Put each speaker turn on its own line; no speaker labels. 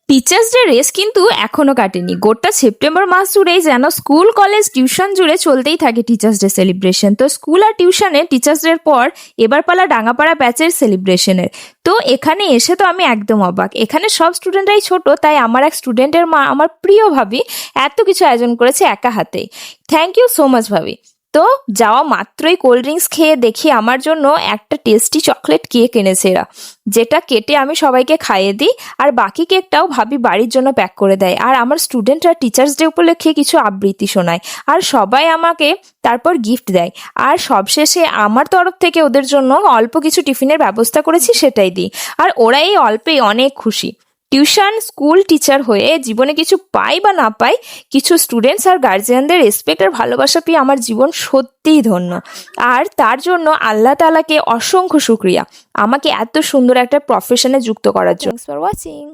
Teachers day race কিন্তু এখনো কাটেনি। গোটা সেপ্টেম্বর মাস জুড়েই যেন স্কুল কলেজ টিউশন জুড়ে চলতেই থাকে টিচার্স ডে সেলিব্রেশন। তো স্কুল আর টিউশনে টিচার্স ডের পর এবার পালা ডাঙ্গাপাড়া ব্যাচের সেলিব্রেশনের। তো এখানে এসে তো আমি একদম অবাক। এখানে সব স্টুডেন্টরাই ছোট, তাই আমার এক স্টুডেন্টের মা, আমার প্রিয় ভাবি, এত কিছু আয়োজন করেছে একা হাতেই। থ্যাংক ইউ সো মাচ ভাবি। তো যাওয়া মাত্রই কোল্ড ড্রিঙ্কস খেয়ে দেখি আমার জন্য একটা টেস্টি চকলেট কেক এনেছে এরা, যেটা কেটে আমি সবাইকে খাইয়ে দিই। আর বাকি কেকটাও ভাবি বাড়ির জন্য প্যাক করে দেয়। আর আমার স্টুডেন্টরা টিচার্স ডে উপলক্ষে কিছু আবৃত্তি শোনায়, আর সবাই আমাকে তারপর গিফট দেয়। আর সবশেষে আমার তরফ থেকে ওদের জন্য অল্প কিছু টিফিনের ব্যবস্থা করেছি, সেটাই দিই। আর ওরা এই অল্পেই অনেক খুশি। টিউশন স্কুল টিচার হয়ে জীবনে কিছু পাই বা না পাই, কিছু স্টুডেন্টস আর গার্জিয়ানদের রেসপেক্ট আর ভালোবাসা পেয়ে আমার জীবন সত্যিই ধন্য। আর তার জন্য আল্লাহ তাআলাকে অসংখ্য শুক্রিয়া আমাকে এত সুন্দর একটা প্রফেশনে যুক্ত করার জন্য। Thanks for watching.